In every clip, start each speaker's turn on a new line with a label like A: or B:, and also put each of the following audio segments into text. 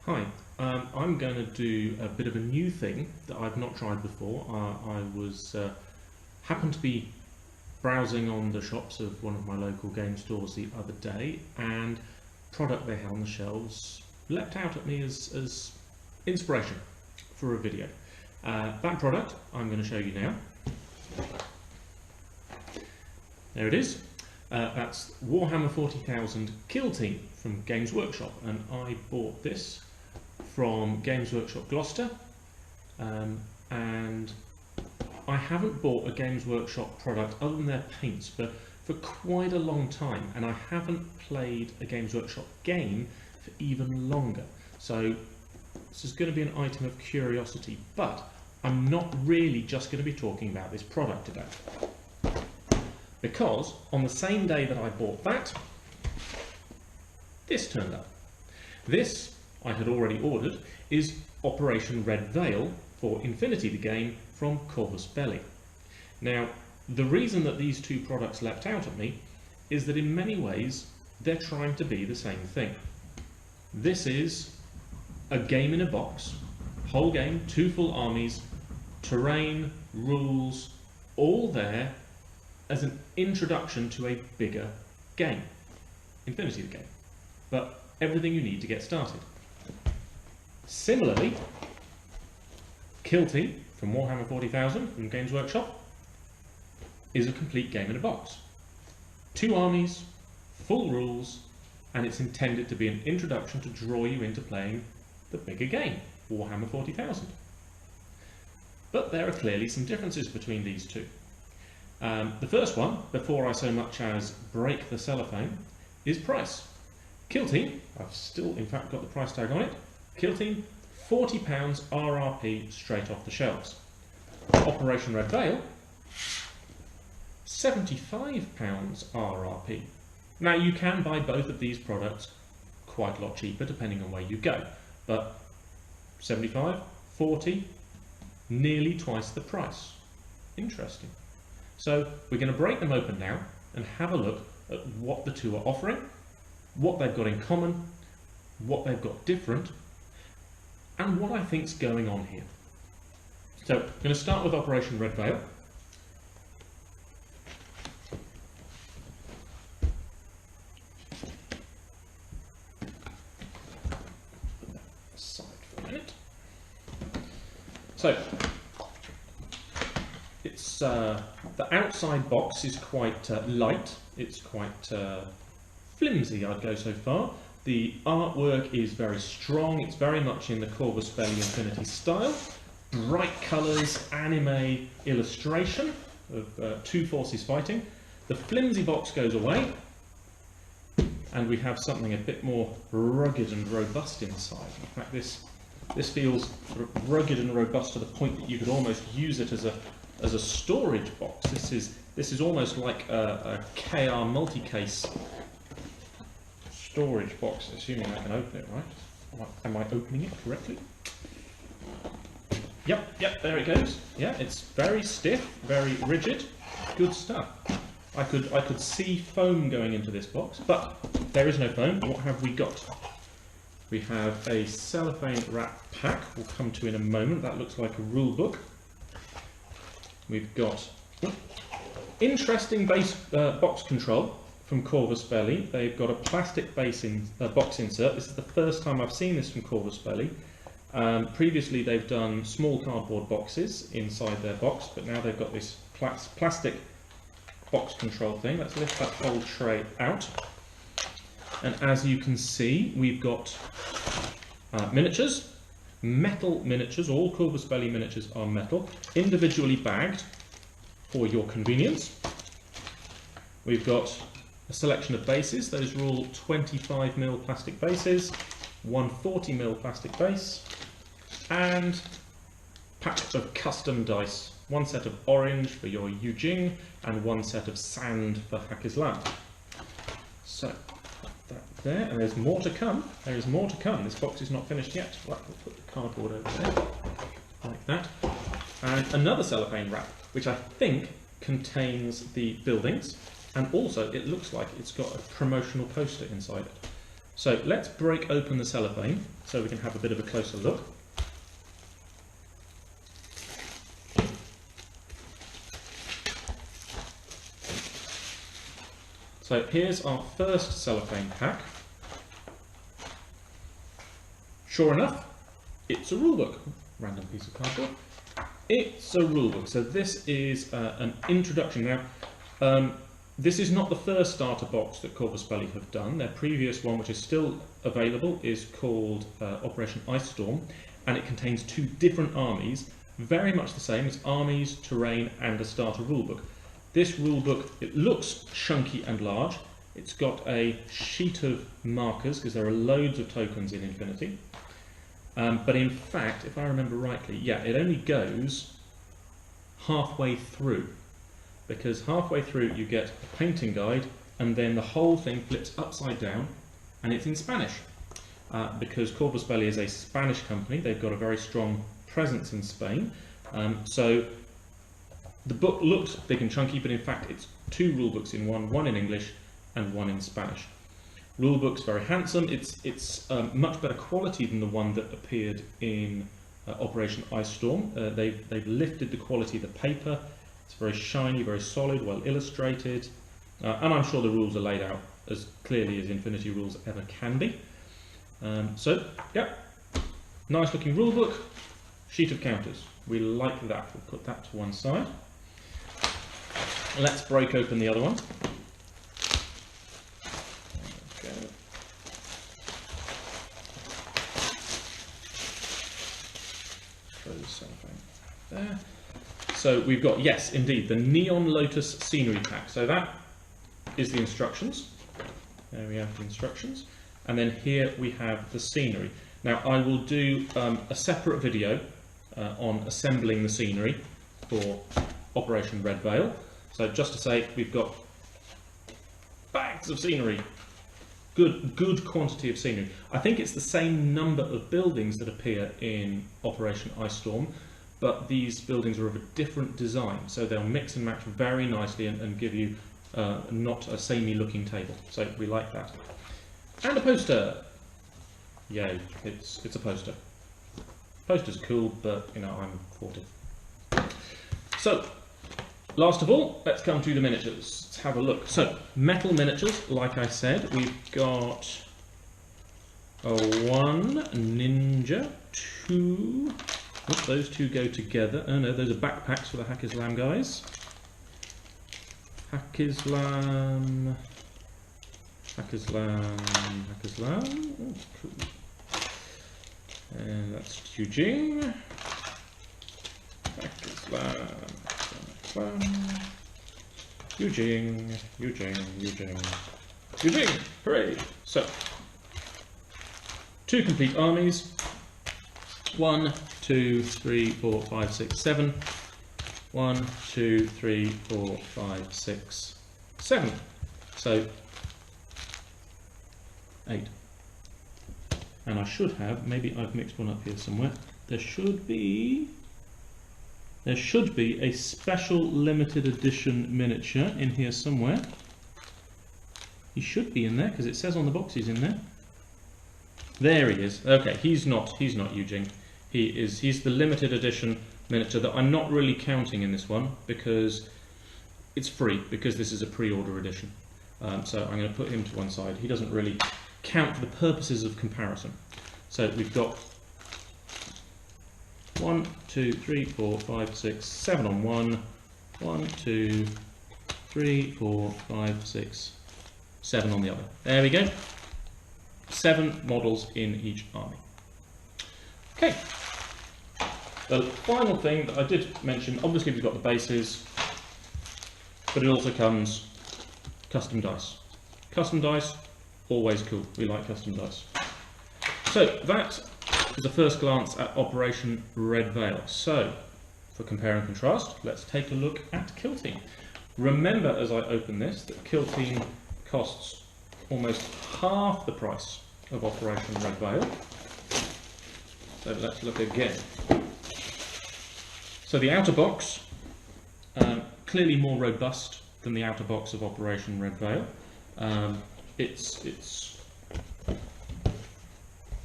A: Hi, I'm going to do a bit of a new thing that I've not tried before. I happened to be browsing on the shops of one of my local game stores the other day, and product they had on the shelves leapt out at me as inspiration for a video. That product I'm going to show you now. There it is. That's Warhammer 40,000 KillTeam from Games Workshop, and I bought this from Games Workshop Gloucester, and I haven't bought a Games Workshop product other than their paints for quite a long time, and I haven't played a Games Workshop game for even longer. So this is going to be an item of curiosity, but I'm not really just going to be talking about this product today. Because on the same day that I bought that, this turned up. This, I had already ordered, is Operation Red Veil for Infinity the game from Corvus Belli. Now, the reason that these two products leapt out at me is that in many ways they're trying to be the same thing. This is a game in a box, whole game, 2 full armies, terrain, rules, all there as an introduction to a bigger game, Infinity the game, but everything you need to get started. Similarly, KillTeam from Warhammer 40,000 from Games Workshop is a complete game in a box. 2 armies, full rules, and it's intended to be an introduction to draw you into playing the bigger game, Warhammer 40,000. But there are clearly some differences between these two. The first one, before I so much as break the cellophane, is price. KillTeam, I've still in fact got the price tag on it, KillTeam, £40 RRP straight off the shelves. Operation Red Veil, £75 RRP. Now you can buy both of these products quite a lot cheaper depending on where you go, but 75, 40, nearly twice the price. Interesting. So we're going to break them open now and have a look at what the two are offering, what they've got in common, what they've got different, and what I think's going on here. So I'm going to start with Operation Red Veil. Put that aside for a minute. So it's the outside box is quite light. It's quite flimsy, I'd go so far. The artwork is very strong. It's very much in the Corvus Belli Infinity style. Bright colours, anime illustration of 2 forces fighting. The flimsy box goes away, and we have something a bit more rugged and robust inside. In fact, this feels rugged and robust to the point that you could almost use it as a storage box. This is almost like a KR multi-case storage box, assuming I can open it, right? Am I opening it correctly? Yep, there it goes. Yeah, it's very stiff, very rigid, good stuff. I could see foam going into this box, but there is no foam. What have we got? We have a cellophane wrap pack, we'll come to in a moment. That looks like a rule book. We've got interesting base box control from Corvus Belli. They've got a plastic box insert. This is the first time I've seen this from Corvus Belli. Previously they've done small cardboard boxes inside their box, but now they've got this plastic box control thing. Let's lift that whole tray out. And as you can see, we've got miniatures, metal miniatures. All Corvus Belli miniatures are metal, individually bagged for your convenience. We've got a selection of bases. Those are all 25mm plastic bases, 140mm plastic base, and packs of custom dice. 1 set of orange for your Yujing, and 1 set of sand for Hacker's Land. So, put that there, and there's more to come. There is more to come. This box is not finished yet. Right, we'll put the cardboard over there, like that. And another cellophane wrap, which I think contains the buildings, and also it looks like it's got a promotional poster inside it. So let's break open the cellophane so we can have a bit of a closer look. So here's our first cellophane pack. Sure enough, it's a rulebook. Random piece of cardboard. It's a rulebook. So this is an introduction. Now, this is not the first starter box that Corvus Belli have done. Their previous one, which is still available, is called Operation Ice Storm, and it contains 2 different armies, very much the same as armies, terrain, and a starter rulebook. This rulebook, it looks chunky and large. It's got a sheet of markers because there are loads of tokens in Infinity. But in fact, if I remember rightly, yeah, it only goes halfway through, because halfway through you get a painting guide, and then the whole thing flips upside down, and it's in Spanish. Because Corvus Belli is a Spanish company, they've got a very strong presence in Spain. So the book looks big and chunky, but in fact it's 2 rulebooks in one in English and one in Spanish. Rulebook's very handsome. It's much better quality than the one that appeared in Operation Ice Storm. They've lifted the quality of the paper. It's very shiny, very solid, well illustrated, and I'm sure the rules are laid out as clearly as Infinity rules ever can be. So, yeah, nice looking rulebook, sheet of counters. We like that. We'll put that to one side. Let's break open the other one. There. So we've got, yes, indeed, the Neon Lotus Scenery Pack. So that is the instructions. There we have the instructions. And then here we have the scenery. Now I will do a separate video on assembling the scenery for Operation Red Veil. So just to say, we've got bags of scenery. Good quantity of scenery. I think it's the same number of buildings that appear in Operation Ice Storm, but these buildings are of a different design, so they'll mix and match very nicely and give you not a samey looking table. So we like that. And a poster. Yay, it's a poster. Poster's cool, but you know, I'm 40. So, last of all, let's come to the miniatures. Let's have a look. So, metal miniatures, like I said, we've got a 1 ninja, 2. Oops, those 2 go together. Oh no, those are backpacks for the Hack-Islam guys. Hack-Islam. Oh, cool. And that's Yujing. Hack-Islam. Yujing. Hooray! So, 2 complete armies. 1, 2, 3, 4, 5, 6, 7. 1, 2, 3, 4, 5, 6, 7. So 8. And I should have, maybe I've mixed one up here somewhere. There should be a special limited edition miniature in here somewhere. He should be in there because it says on the box he's in there. There he is. Okay, he's not Yujing. He's the limited edition miniature that I'm not really counting in this one because it's free, because this is a pre-order edition. So I'm going to put him to one side. He doesn't really count for the purposes of comparison. So we've got 1, 2, 3, 4, 5, 6, 7 on one. 1, 2, 3, 4, 5, 6, 7 on the other. There we go. 7 models in each army. Okay. The final thing that I did mention, obviously we've got the bases, but it also comes custom dice. Custom dice, always cool. We like custom dice. So that is a first glance at Operation Red Veil. So, for compare and contrast, let's take a look at KillTeam. Remember as I open this that KillTeam costs almost half the price of Operation Red Veil. So let's look again. So the outer box, clearly more robust than the outer box of Operation Red Veil. It's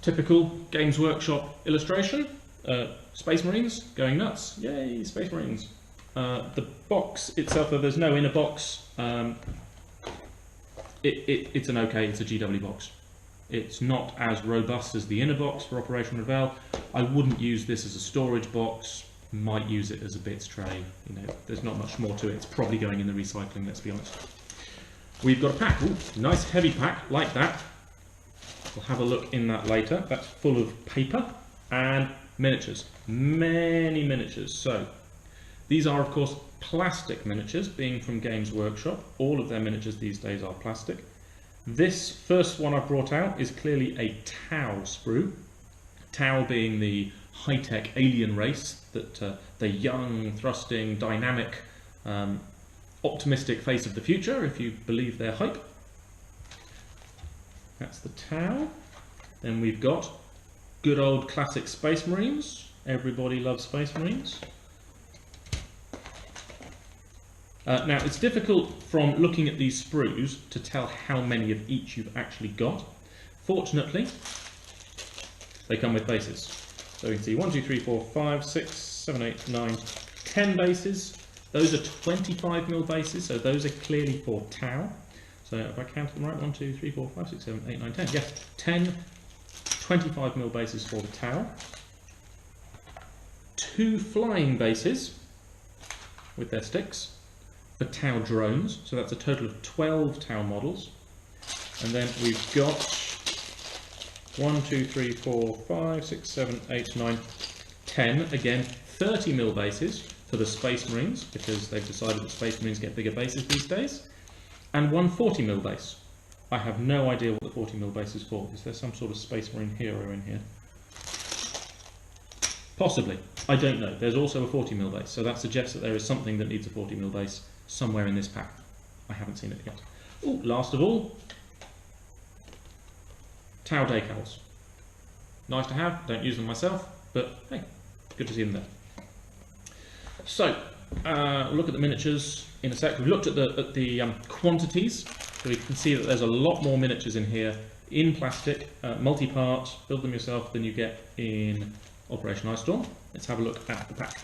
A: Typical Games Workshop illustration. Space Marines going nuts. Yay, Space Marines. The box itself, though there's no inner box, it's an okay, it's a GW box. It's not as robust as the inner box for Operation Revel. I wouldn't use this as a storage box, might use it as a bits tray. You know, there's not much more to it. It's probably going in the recycling, let's be honest. We've got a pack. Ooh, nice heavy pack, like that. We'll have a look in that later. That's full of paper and miniatures. Many miniatures. So, these are, of course, plastic miniatures, being from Games Workshop. All of their miniatures these days are plastic. This first one I've brought out is clearly a Tau sprue. Tau being the high-tech alien race, that the young, thrusting, dynamic, optimistic face of the future, if you believe their hype. That's the Tau. Then we've got good old classic Space Marines. Everybody loves Space Marines. Now, it's difficult from looking at these sprues to tell how many of each you've actually got. Fortunately, they come with bases. So you can see 1, 2, 3, 4, 5, 6, 7, 8, 9, 10 bases. Those are 25mm bases, so those are clearly for Tau. So if I count them right, 1, 2, 3, 4, 5, 6, 7, 8, 9, 10. Yes, 10 25mm bases for the Tau. 2 flying bases with their sticks for Tau drones. So that's a total of 12 Tau models. And then we've got 1, 2, 3, 4, 5, 6, 7, 8, 9, 10. Again, 30mm bases for the Space Marines, because they've decided that Space Marines get bigger bases these days. And 1 40mm base. I have no idea what the 40mm base is for. Is there some sort of Space Marine hero in here? Possibly. I don't know. There's also a 40mm base, so that suggests that there is something that needs a 40mm base somewhere in this pack. I haven't seen it yet. Oh, last of all, Tau decals. Nice to have, don't use them myself, but hey, good to see them there. So, we'll look at the miniatures in a sec. We've looked at the quantities, so we can see that there's a lot more miniatures in here in plastic, multi-part, build them yourself, than you get in Operation Ice Storm. Let's have a look at the pack.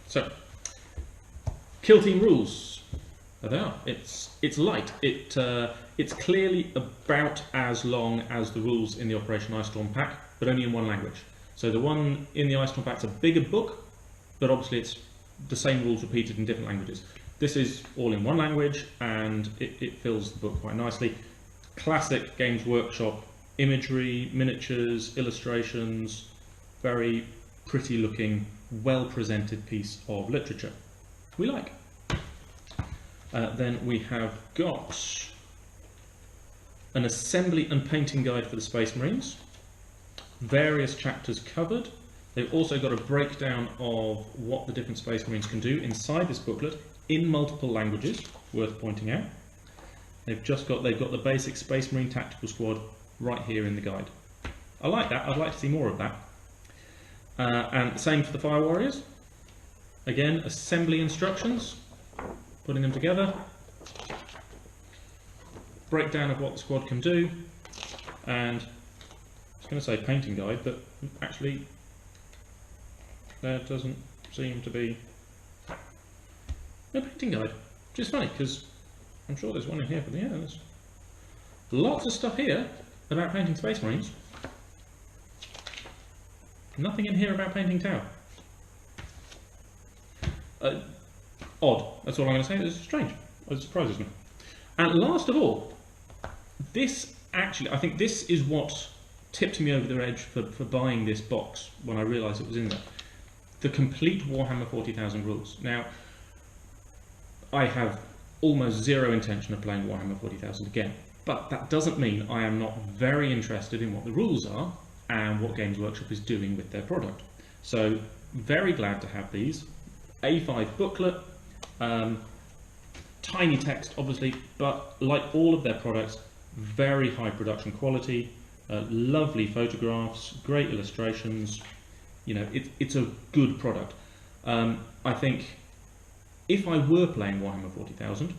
A: So, KillTeam rules. There they are. It's light. It's clearly about as long as the rules in the Operation Ice Storm pack, but only in one language. So the one in the Ice Storm pack's a bigger book, but obviously it's the same rules repeated in different languages. This is all in one language, and it fills the book quite nicely. Classic Games Workshop imagery, miniatures, illustrations, very pretty looking, well presented piece of literature. We like. Then we have got an assembly and painting guide for the Space Marines, various chapters covered. They've also got a breakdown of what the different Space Marines can do inside this booklet in multiple languages, worth pointing out. They've got the basic Space Marine Tactical Squad right here in the guide. I like that. I'd like to see more of that. And same for the Fire Warriors. Again, assembly instructions, putting them together, breakdown of what the squad can do, and I was going to say painting guide, but actually there doesn't seem to be no painting guide, which is funny because I'm sure there's one in here for the end. There's lots of stuff here about painting Space Marines. Nothing in here about painting Tau. Odd. That's all I'm going to say. It's strange. It surprises me. And last of all, this actually, I think this is what tipped me over the edge for buying this box when I realised it was in there. The complete Warhammer 40,000 rules. Now, I have almost zero intention of playing Warhammer 40,000 again, but that doesn't mean I am not very interested in what the rules are and what Games Workshop is doing with their product. So, very glad to have these. A5 booklet, tiny text obviously, but like all of their products, very high production quality, lovely photographs, great illustrations. You know, it's a good product. I think if I were playing Warhammer 40,000,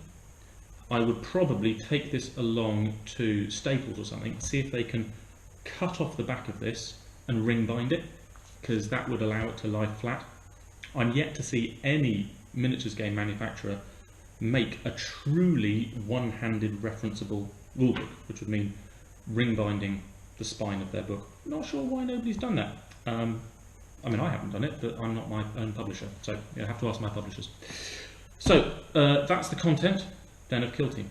A: I would probably take this along to Staples or something, see if they can cut off the back of this and ring bind it, because that would allow it to lie flat. I'm yet to see any miniatures game manufacturer make a truly one-handed referenceable rulebook, which would mean ring binding the spine of their book. Not sure why nobody's done that. I mean, I haven't done it, but I'm not my own publisher, so I have to ask my publishers. So that's the content then of KillTeam.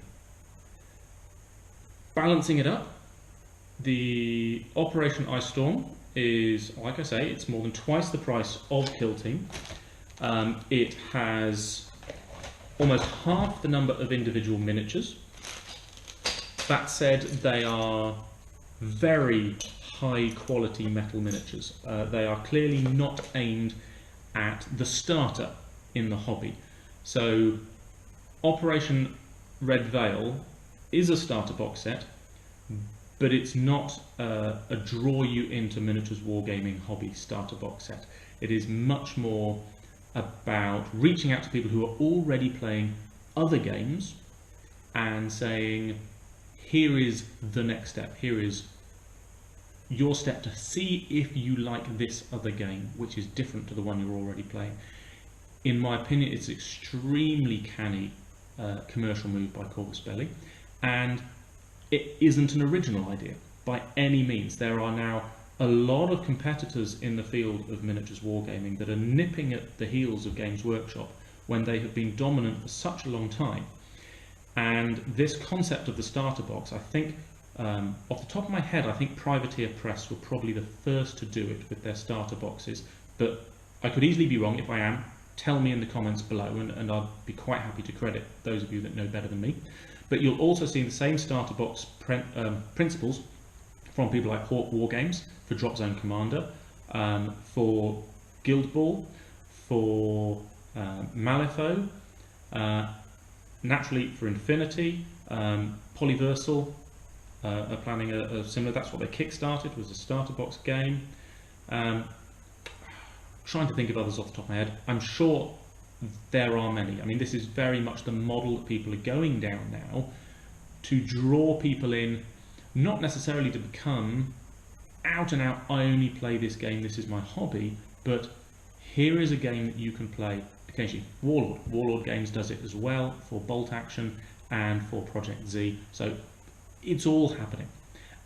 A: Balancing it up, the Operation Ice Storm is, like I say, it's more than twice the price of KillTeam. It has almost half the number of individual miniatures. That said, they are very high quality metal miniatures. They are clearly not aimed at the starter in the hobby. So Operation Red Veil is a starter box set, but it's not a draw you into miniatures wargaming hobby starter box set. It is much more about reaching out to people who are already playing other games and saying, here is the next step, here is your step to see if you like this other game, which is different to the one you're already playing. In my opinion, it's an extremely canny commercial move by Corvus Belli, and it isn't an original idea by any means. There are now a lot of competitors in the field of miniatures wargaming that are nipping at the heels of Games Workshop when they have been dominant for such a long time. And this concept of the starter box, I think, off the top of my head, I think Privateer Press were probably the first to do it with their starter boxes, but I could easily be wrong. If I am, tell me in the comments below, and I'll be quite happy to credit those of you that know better than me. But you'll also see the same starter box principles from people like Hawk Wargames for Drop Zone Commander, for Guild Ball, for Malifaux, naturally for Infinity, Polyversal are planning a similar. That's what they kickstarted, was a starter box game. Trying to think of others off the top of my head. I'm sure there are many. I mean, this is very much the model that people are going down now, to draw people in, not necessarily to become out and out, I only play this game, this is my hobby, but here is a game that you can play occasionally. Warlord Games does it as well for Bolt Action and for Project Z, so it's all happening.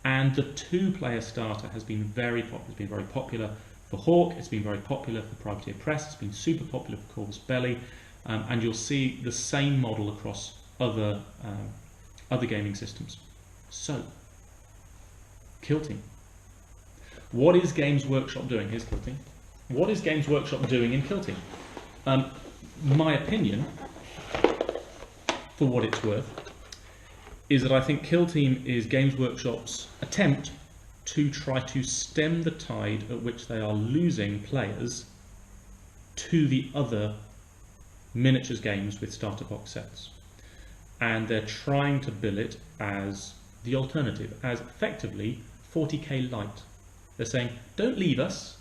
A: And the two-player starter has been very popular for Hawk, it's been very popular for Privateer Press, it's been super popular for Corvus Belli, and you'll see the same model across other gaming systems. So, KillTeam. What is Games Workshop doing? Here's KillTeam. What is Games Workshop doing in KillTeam? My opinion, for what it's worth, is that I think KillTeam is Games Workshop's attempt to try to stem the tide at which they are losing players to the other miniatures games with starter box sets. And they're trying to bill it as the alternative, as effectively 40k light. They're saying, don't leave us.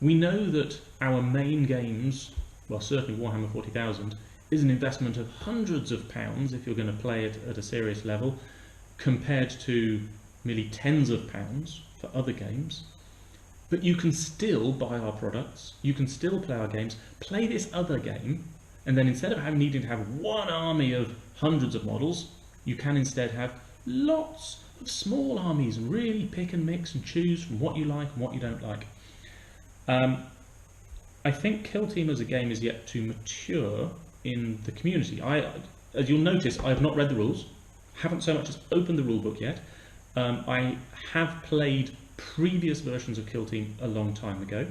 A: We know that our main games, well, certainly Warhammer 40,000, is an investment of hundreds of pounds if you're going to play it at a serious level, compared to merely tens of pounds for other games. But you can still buy our products, you can still play our games, play this other game, and then instead of needing to have one army of hundreds of models, you can instead have lots of small armies and really pick and mix and choose from what you like and what you don't like. I think KillTeam as a game is yet to mature in the community. As you'll notice, I have not read the rules, haven't so much as opened the rulebook yet. I have played previous versions of KillTeam a long time ago.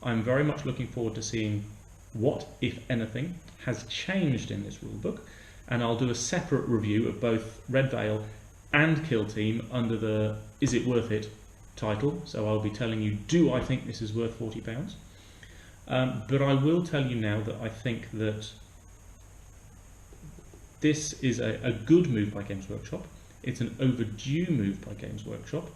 A: I'm very much looking forward to seeing what, if anything, has changed in this rulebook, and I'll do a separate review of both Red Veil and KillTeam under the Is It Worth It title, so I'll be telling you, do I think this is worth £40? But I will tell you now that I think that this is a good move by Games Workshop. It's an overdue move by Games Workshop.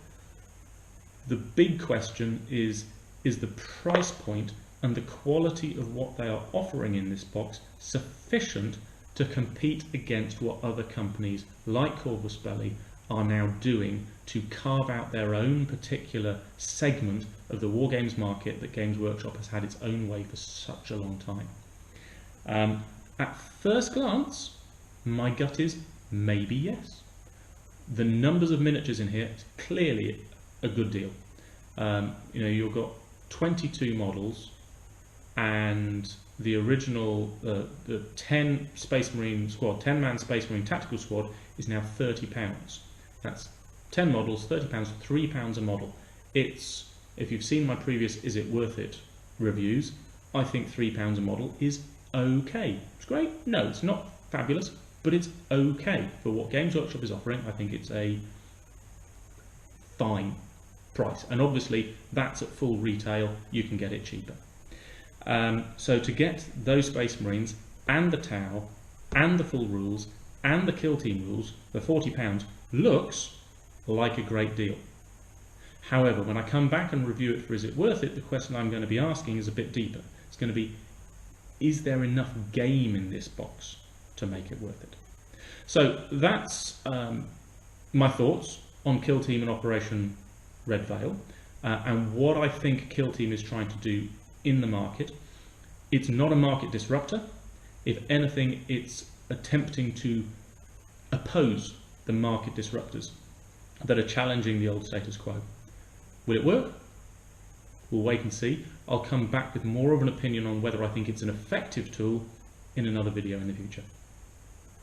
A: The big question is the price point and the quality of what they are offering in this box sufficient to compete against what other companies like Corvus Belli are now doing to carve out their own particular segment of the wargames market that Games Workshop has had its own way for such a long time. At first glance, my gut is maybe yes. The numbers of miniatures in here is clearly a good deal. You've got 22 models, and the original the 10 Space Marine squad, 10-man Space Marine tactical squad is now £30. That's 10 models, £30, £3 a model. It's, if you've seen my previous Is It Worth It reviews, I think £3 a model is okay. It's great? No, it's not fabulous, but it's okay for what Games Workshop is offering. I think it's a fine price, and obviously that's at full retail. You can get it cheaper. So to get those Space Marines and the Tau and the full rules and the KillTeam rules for £40 looks like a great deal. However, when I come back and review it for Is It Worth It, the question I'm going to be asking is a bit deeper. It's going to be, is there enough game in this box to make it worth it? So that's my thoughts on KillTeam and Operation Red Veil, and what I think KillTeam is trying to do in the market. It's not a market disruptor. If anything, it's attempting to oppose the market disruptors that are challenging the old status quo. Will it work? We'll wait and see. I'll come back with more of an opinion on whether I think it's an effective tool in another video in the future.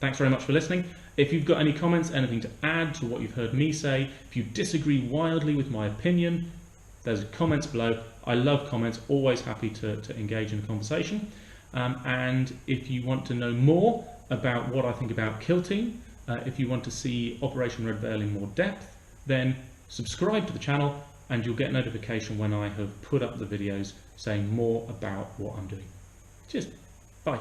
A: Thanks very much for listening. If you've got any comments, anything to add to what you've heard me say, if you disagree wildly with my opinion, there's comments below. I love comments, always happy to engage in a conversation. And if you want to know more about what I think about KillTeam, if you want to see Operation Red Veil in more depth, then subscribe to the channel and you'll get notification when I have put up the videos saying more about what I'm doing. Cheers, bye.